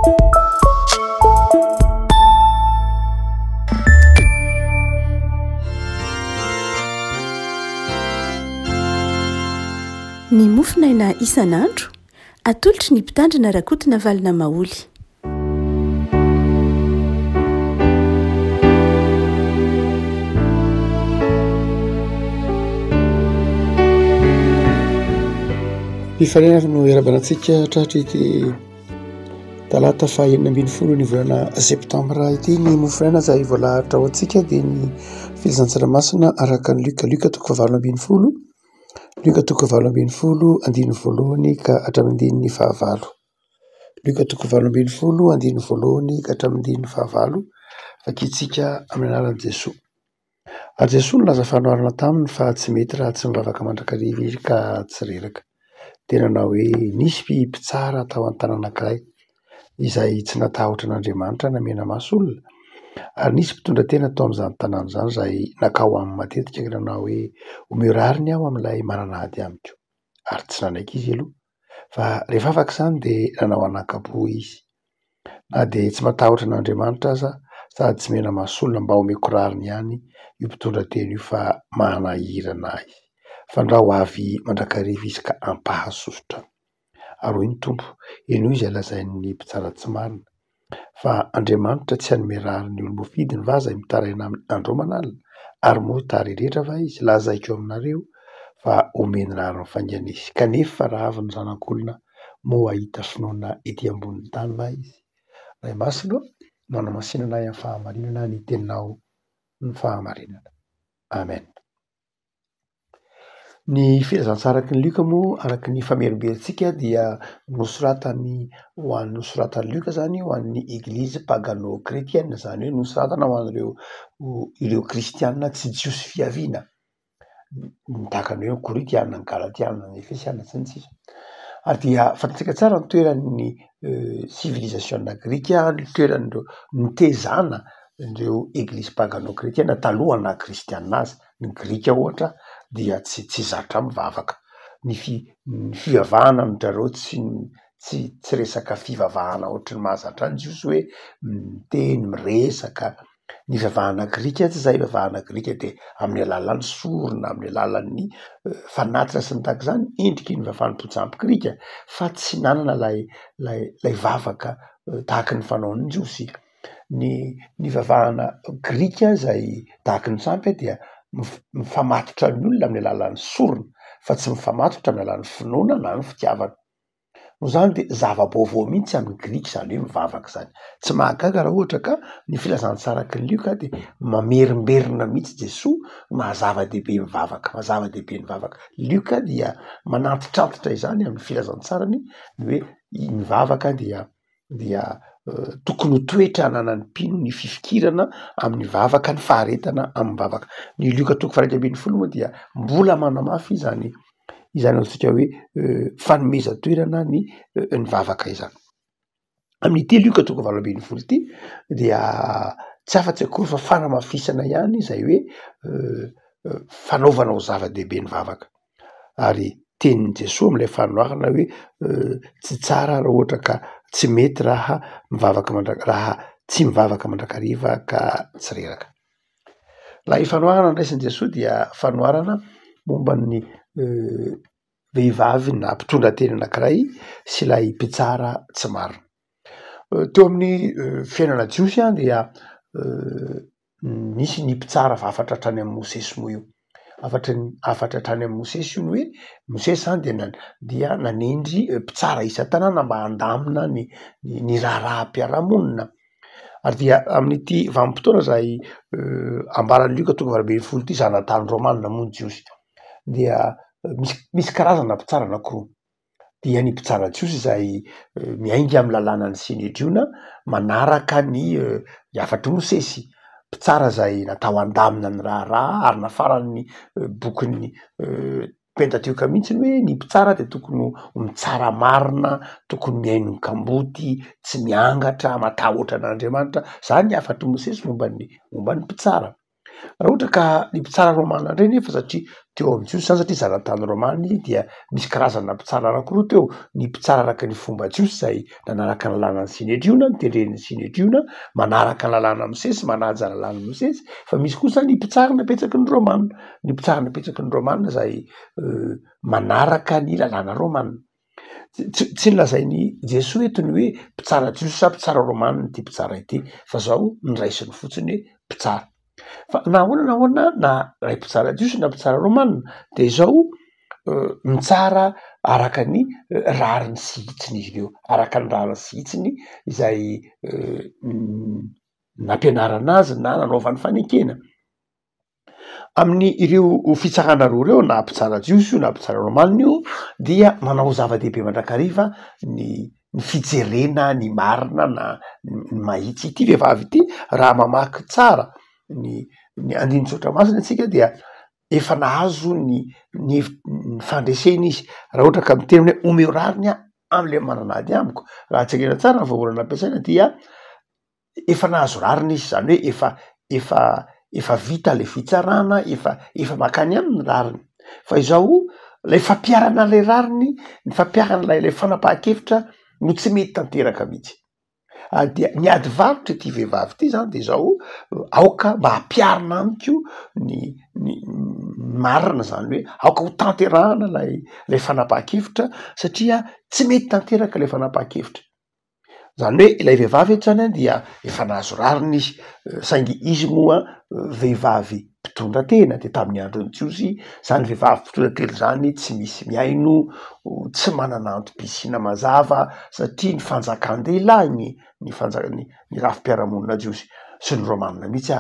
Ny mofinaina isan'andro atolotry ny mpitandrina rakotina valina maoly. Mpifanena no erabanantsika tratra ity talata 9 ny volana septambra ity. Ny mofinaina izay voalahatra ao antsika dia ny filazantsaramasina araka ny Luka toko 7:20, Luka toko 7:20 andiny voalohany ka hatramin'ny 9. Luka toko 7:20 andiny voalohany ka hatramin'ny 9. Vakitsika amin'ny anaran'i Jesosy. Ary Jesosy nolaza fanoharana taminy fa tsy mety raha tsy mivavaka mandrakariva izy ka tsy reraka. Tena na hoe nisy mpitsara tao an-tany anankiray izay tsy natahotra an'Andriamanitra namena maso olona, ary nisy mpitondra tena tao amin'izany tanàna izany izay nakao amin'ny matetika na hoe omeo rariny aho amin'ilay mananady amiko, ary tsy nanaiky izy aloha fa rehefa afaka izany dia nanao anakapo izy. Na dia tsy matahotra an'Andriamanitra aza sady tsy mena maso olona mba omeko rariny ihany io mpitondra teny io fa manahirana izy. Fandrao avy mandrakariva izy ka ampahasosotra. Ary hoy ny Tompo, eno izay lazain'ny mpitsara tsy marina, fa Andriamanitra tsy hanome rariny olo-mofidy ny vaza mitaraina amin'ny andromana alina, ary moa tary rehetra va izy lazaiko aminareo fa omeny rariny fangianisy. Kanefa raha avy ny zanak'olona moa ahita finoana ety ambonin'ny tany va izy? Ray masina, manamasinana amin'ny fahamarinana ny teninao ny fahamarinana. Amen. Ny filazantsara araky ny Luka moa araky ny famerimberentsika dia nosoratany ho an'ny nosoratany Luka zany ho an'ny eglizy pagano-kretiana, zany hoe nosoratana ho an'ireo ireo kristianina tsy jiosy fiaviana, tahaka ny hoe Korintiana, ny Galatiana, ny Efesiana sy ny sisa. Ary dia fantatsika tsara ny toeran'ny civilisation grika, ny toeran'ireo nitezana ireo eglizy pagano-kretiana taloha na kristianina azy. Ny grika ohatra dia tsy zatra mivavaka. Ny fivavahana ny zareo tsy resaka fivavahana ohatry ny mahazatra ny jiosy hoe miteny miresaka. Ny vavahana grika tsy izay vavahana grika dia amin'ny alalan'ny sorona, amin'ny alalan'ny fanatitra sy ny tahaka izany endriky ny vavanimpotsiampy grika, fa tsy nanana lay vavaka tahaka ny fanaon'ny jiosy. Ny vavahana grika izay tahaka ny sampy dia mifamatotra ny olona amin'ny alalan'ny sorona, fa tsy mifamatotra amin'ny alalan'ny finoana na ny fitiavana. No zany dia zava-baovao mihitsy amin'ny grika izany hoe mivavaka izany. Tsy mahagaga raha ohatra ka ny filazantsara araky ny Luka dia mamerimberina mihitsy Jesosy mahazava-dehibe mivavaka, mahazava-dehibe mivavaka. Luka dia manantitrantitra izany amin'ny filazantsarany hoe mivavaka dia tokony ho toetra hananany mpino ny fifikirana amin'ny vavaka, ny faharetana amin'ny vavaka. Ny Luka toko 2:20 moa dia mbola manamafy izany antsika hoe fanomeza-toerana ny vavaka izany. Amin'ity Luka toko 8:20 ity dia tsy afa-tsy akory fa fanamafisana ihany izay hoe fanaovana ho zava-dehibe ny vavaka. Ary tenin'i Jesosy amin'ilay fanoharana hoe tsy tsara raha ohatra ka tsy mety raha tsy mivavaka mandrakariva ka tsy reraka. Laha io fanoharana ndraisin'i Jesosy dia fanoharana momba ny vehivavy na mpitondra teny anankiray sy ilay mpitsara tsy marina. Teo amin'ny fiainana jiosy dia nisy ny mpitsara afatra hatrany amin'ny Mosesy moa io. Afatra hatrany amin'ny Mosesy io ny hoe Mosesy zany dia nanendry mpitsara isan-tanàna mba handamina ny raharaham-piarahamonina. Ary dia amin'ity vanim-potoana izay ambaran'ny Luka toko 8:20 ity zanatany Rômanina moa ny jiosy dia misy karazana mpitsara anankiroa. Dia ny mpitsara jiosy izay miainga amin'ny lalànan'ny Sinedriona manaraka ny afatry Mosesy. Mpitsara izay natao handamina ny raharaha ary nafarany bokin'ny Pentateoka mihitsy hoe ny mpitsara dia tokony ho mitsara marina, tokony miaino ny kamboty, tsy miangatra, matahotra an'Andriamanitra. Zany ny afatry Mosesy momba ny mpitsara. Raha ohatra ka ny mpitsara Rômanina indray nefa satria teo amin'jiosy zany satria zanatany romany dia misy karazana mpitsara anankiroa teo, ny mpitsara araka ny fomba jiosy zay nanaraka ny lalàna ny Synedriona, nitendren'ny Synedriona, manaraka ny lalàna Mosesy, manaja lalàna Mosesy, fa misy kosa ny mpitsara napetsaky ny Rômanina, ny mpitsara napetsaky ny Rômanina zay manaraka ny lalàna Rômanina. Tsy nilazainy Jesosy etony hoe mpitsara jiosy sa mpitsara Rômanina ty mpitsara ity, fa zao niraisiny fotsiny hoe mpitsara. Fa nahoana na ray mpitsara jiosy na mpitsara Rômanina de zao mitsara araka ny rariny sy hitsiny izy ireo, araka ny rariny sy hitsiny izay nampianarana azy na nanaovany fanekena. Amin'ny ireo fitsarana roa reo, na mpitsara jiosy io na mpitsara Rômanina io, dia manao zava-dehibe mandrakariva ny fijerena ny marina na ny mahitsy ity vehivavy ity. Raha mamaky tsara ny andiny tsotra masina atsika dia efa nahazo ny fandreseny izy, raha ohatra ka miteny hoe omeo rariny am'le mananady amiko, raha tserena tsara ny vahaolana ampiasaina dia efa nahazo rariny izy, zany hoe efa vita le fitsarana, efa makany amin'ny rariny. Fa izao lay fampiarana lay rariny, ny fampiarana lay fanapahan-kevitra no tsy mety tanteraka mihitsy. Dia niady varotra ity vehivavy ity zany de zao aoka mba hampiarina amiko ny marina, zany hoe aoka ho tanterahana lay fanapahan-kevitra satria tsy mety tanteraka lay fanapahan-kevitra. Zany hoe ilay vehivavy eto zany dia efa nahazo rariny izy, saingy izy moa vehivavy mpitondra tena, de tamin'ny andron'ny Jiosy zany vehivavy mpitondra tena zany tsy misy miaino, tsy manana antom-pisiana mazava satria ny fanjakan-dehilahy ny rafim-piarahamonina Jiosy sy ny Rômanina mihitsy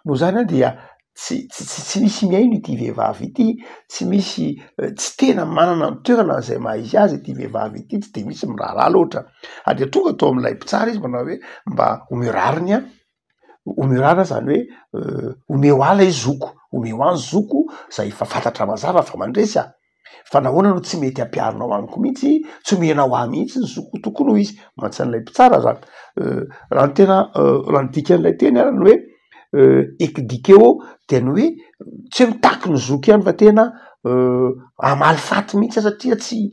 no zany dia tsy misy miaino ity vehivavy ity, tsy tena manana ny toerana zay maha izy azy ity vehivavy ity, tsy de misy miraharaha loatra. De tonga tao amin'ilay mpitsara izy manao hoe mba omeo rariny omeo rariny zany hoe omeo ala izy zoko, omeo any zoko zay efa fantatra mazava fa mandresy fa nahoana no tsy mety hampiarinao amiko mihitsy, tsy omenao ahy mihitsy ny zoko tokony ho izy, mantsy an'ilay mpitsara zany. Raha ny dikan'ilay teny arany hoe ekidikeo teny hoe tsy hoe mitaky ny zoko ihany fa tena hamalifaty mihitsy satria tsy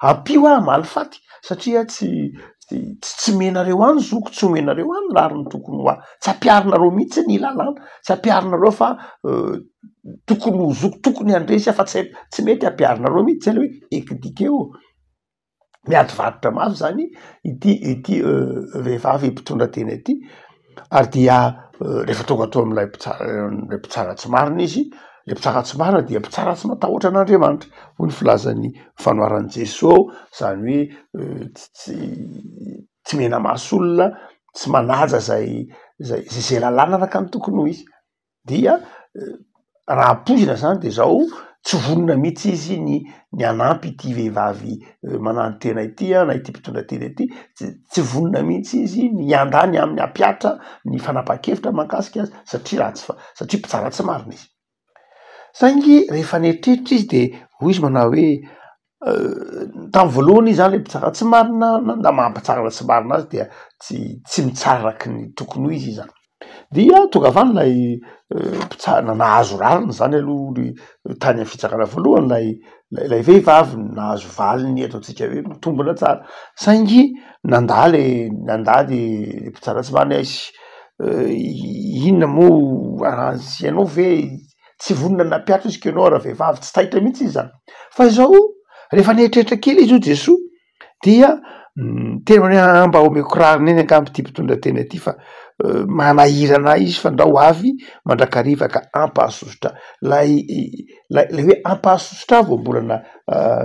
ampio hamalifaty satria tsy menareo any zoko, tsy omenareo any rariny tokony ho tsy ampiarinareo mihitsy ny lalàna, tsy ampiarinareo fa tokony ho zoko tokony handresy fa tsy mety ampiarinareo mihitsy zany hoe ekidikeo. Miady varotra mafy zany ity vehivavy mpitondra tena ity, ary dia rehefa tonga tao amin'ilay mpitsara tsy marina izy, le mpitsara tsy marina dia mpitsara tsy matahotra an'Andriamanitra, hoy ny filazan'ny fanoaran'i Jesosy, zany hoe tsy mena maso olona, tsy manaja zay lalàna araka ny tokony ho izy. Dia raha ampoizina zany de zao tsy vonona mihitsy izy ny anampy ity vehivavy manano tena ity na ity mpitondra tena ity, tsy vonona mihitsy izy ny andany amin'ny hampiatra ny fanapahan-kevitra mahakasika azy satria mpitsara tsy marina izy. Saingy rehefa nieritreritra izy de hoy izy manao hoe tamin'ny voalohany zany le mpitsara tsy marina na mampitsara tsy marina azy dia tsy mitsaraky ny tokony ho izy zany. Dia tonga avany lay mpitsara nahazo rariny zany aloha tany amin'ny fitsarana voalohany lay vehivavy nahazo valiny eto antsika hoe mitombona tsara, saingy nandady mpitsara tsy marina izy inona moa ianao ve tsy vonona nampiatra izy kenao raha vehivavy tsy tahitra mihitsy izy zany. Fa izao rehefa nieritreritra kely izy io Jesosy dia tena hoe mba omeko rariny eny angamby ty mpitondra tena ity fa manahirana izy fa ndao avy mandrakariva ka ampahasosotra lay hoe ampahasosotra voambolana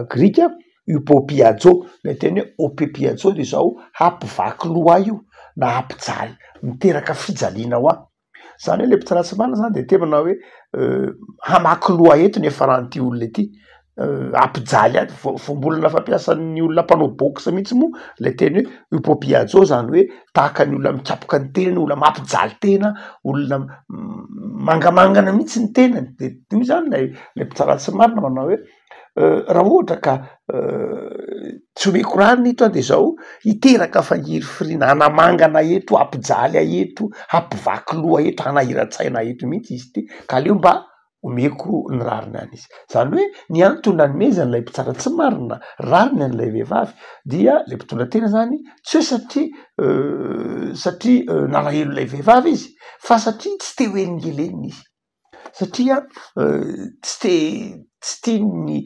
grika upopiajo, lay teny hoe opepiajo de zao hampivaky loha io na hampijaly miteraka fijaliana ho ahy. Zany hoe le mpitsara tsy marina zany de te manao hoe hamaky loha eto ny efaran'ity olona ity, ampijaly azy voambolana fampiasan'ny olona mpanao boxe mihitsy moa lay teny hoe upopiajo, zany hoe tahaka ny olona mikapoka ny tenany, olona mampijaly tena, olona mangamangana mihitsy ny tenany. De io zany lay mpitsara tsy marina manao hoe raha ohatra ka tsy omeko rariny ito de zao hiteraka fangiry firiana, hanamangana eto, hampijaly eto, hampivaky loha eto, hanahira-tsaina eto mihitsy izy ity, ka aleo mba omeko ny rariny any izy. Zany hoe ny antony nanomezany lay mpitsara tsy marina rariny an'ilay vehivavy dia le mpitondra tena zany tsy hoe satria nalahelo lay vehivavy izy fa satria tsy te ho elingelenina izy satria tsy tiany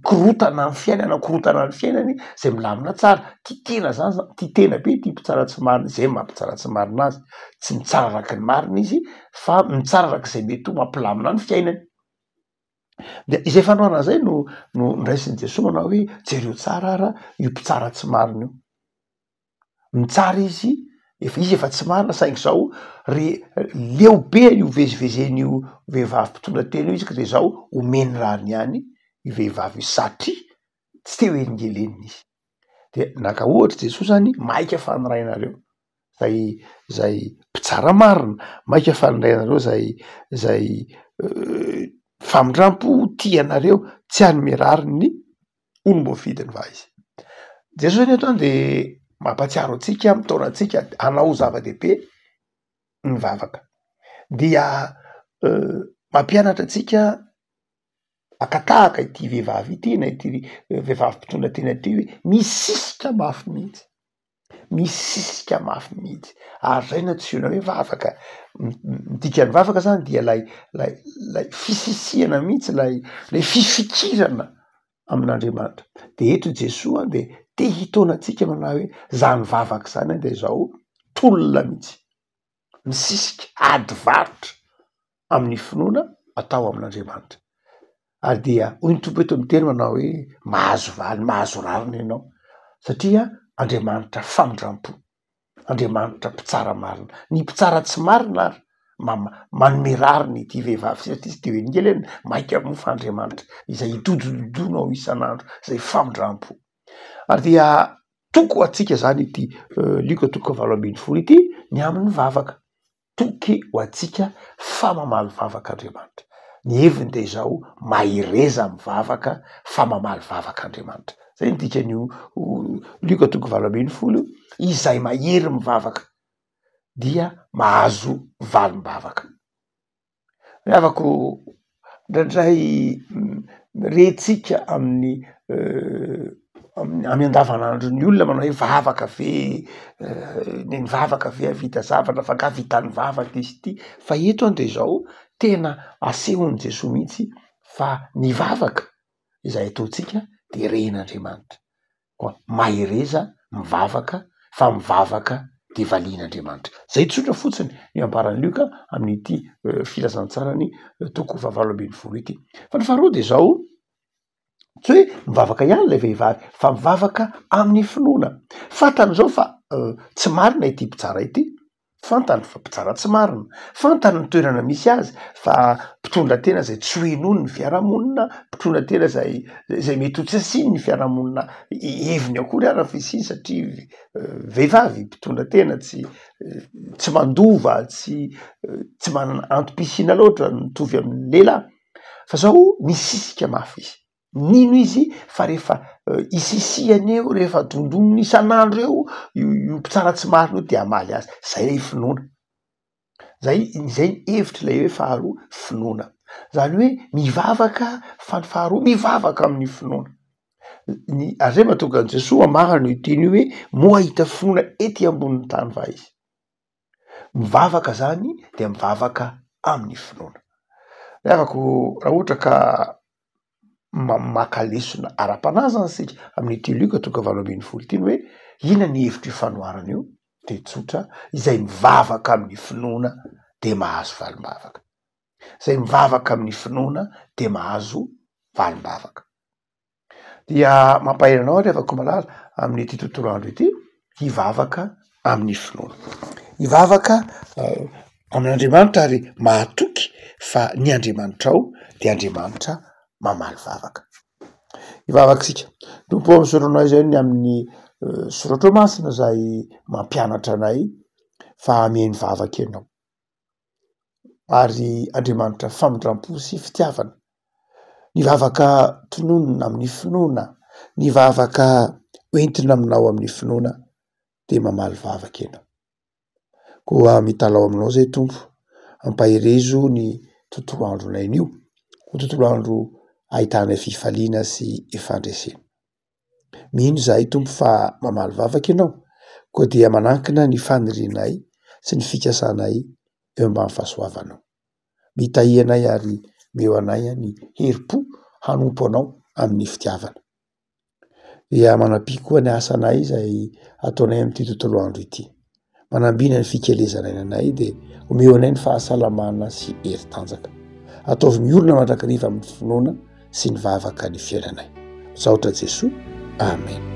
korotana ny fiainana korotana ny fiainany zay milamina tsara titena zany titena be ty mpitsara tsy marina zay mampitsara tsy marina azy tsy mitsara araky ny marina izy fa mitsara arak'izay mety ho mampilamina ny fiainany. De izay fanoarana zay no nraisiny Jesosy manao hoe jereo tsara ara io mpitsara tsy marina io mitsara izy efa tsy marina saingy zao leo be io vezivezen'io vehivavy mpitondra tena io izy ka de zao omeny rariny any io vehivavy io satria tsy te ho elingelenina izy. De naka ohatra Jesosy zany maika fanirainareo zay mpitsara marina maika fanirainareo zay famindrampo tianareo tsy hanome rariny olom-boafidiny va izy. Jesosy zany eto any de mampatsiaro atsika mitaona atsika hanao zava-dehibe ny vavaka dia mampianatra atsika akatahaka ity vehivavy ity na ity vehivavy mpitondra tena ty hoe misisika mafy mihitsy misisika mafy mihitsy ary zay na tsyona hoe vavaka midika ny vavaka zany dia lay fisisiana mihitsy lay fifikirana amin'Andriamanitra. De eto Jesosy de te hitaona atsika manao hoe zany vavaka zany de zao tolona mihitsy misisika ady varotra amin'ny finoana atao amin'Andriamanitra. Ary dia hoy ny tompo eto amin'ny teny manao hoe mahazo valy mahazo rariny ianao satria Andriamanitra famindrampo Andriamanitra mpitsara marina ny mpitsara tsy marina ary manome rariny ity vehivavy satria tsy de ho elingelena maika mofo Andriamanitra izay idododonao isan'andro zay famindrampo. Ary dia toko atsika zany ity Luka 7:20 ity ny amin'ny vavaka toky ho atsika fa mamaly vavaka Andriamanitra. Ny heviny de zao mahireza mivavaka fa mamaly vavaka Andriamanitra. Zay dikan'io Luka 7:20 izay mahery mivavaka dia mahazo valim-bavaka. Miavako ndraindray retsika amin'ny andavanandro ny olona manao hoe vavaka ve ny vavaka ve avita zavatra fa ka vitan'ny vavaka izy ity fa eto any de zao tena asehon'i Jesosy mihitsy fa ny vavaka izay ataotsika de ren'Andriamanitra koa mahireza mivavaka fa mivavaka de valian'Andriamanitra. Zay tsotra fotsiny ny ambaran'ny Luka amin'ity filazantsarany toko 7:20 ity. Fa ny faharoa de zao tsy hoe mivavaka ihany lay vehivavy fa mivavaka amin'ny finoana. Fantany zao fa tsy marina ity mpitsara ity fantany fa mpitsara tsy marina fantany ny toerana misy azy fa mpitondra tena zay tsy ho enony ny fiarahamonina mpitondra tena zay mety ho tsy asiny ny fiarahamonina heviny akory ara fisiny satria vehivavy mpitondra tena tsy mandova tsy manana antom-pisina loatra mitovy amin'ny lehilahy fa zao misisika mafy izy. Nino izy fa rehefa isisiany eo rehefa dondoniny isan'andro eo io mpitsara tsy marina io de amaly azy zay lay finoana zay ny hevitry lay hoe faharoa finoana zany hoe mivavaka fa ny faharoa mivavaka amin'ny finoana ary zay mahatonga an' Jesosy amarana io teny io hoe moa hita finoana ety ambonin'ny tany va izy mivavaka zany de mivavaka amin'ny finoana. Miavako raha ohatra ka maka lesona ara-panazana sika amin'ity Luka 7:20 ity hoe ina ny hevitry fanoarana io de tsotra izay mivavaka amin'ny finoana de mahazo valim-bavaka zay mivavaka amin'ny finoana de mahazo valim-bavaka. Dia mampahay anao revako malala amin'ity tontolo andro ity hivavaka amin'ny finoana hivavaka amin'Andriamanitra ary mahatoky fa ny Andriamanitra ao de Andriamanitra mamaly vavaka. Hivavaka sika nompo amin'soranay zay ny amin'ny soratra masina zay mampianatra anay fa hameny vavaka ianao ary Andriamanitra famindrampo sy fitiavana ny vavaka tononona amin'ny finoana ny vavaka hoentina aminao amin'ny finoana de mamaly vavaka ianao. Koa mitalao aminao zay Tompo ampahirezo ny tontolo andronay io ho tontolo andro ahitana fifaliana sy ifandresena. Mino zahay tompo fa mamaly vavaka ianao koa dia manankina ny fanirianay sy ny fikasanay eo ambany fahasoavanao. Mitahianay ary meo anay ny herim-po hanompo anao amin'ny fitiavana. Dia manampy koa ny asanay izay ataonay amin'ity tontolo andro ity. Manambina ny fikelezana ainanay dia omeo anay ny fahasalamana sy heri-tanjaka. Ataovy miorina mandrakariva amin'ny finoana sy ny vavaka ny fiainanay. Misaotra Jesoa. Amen.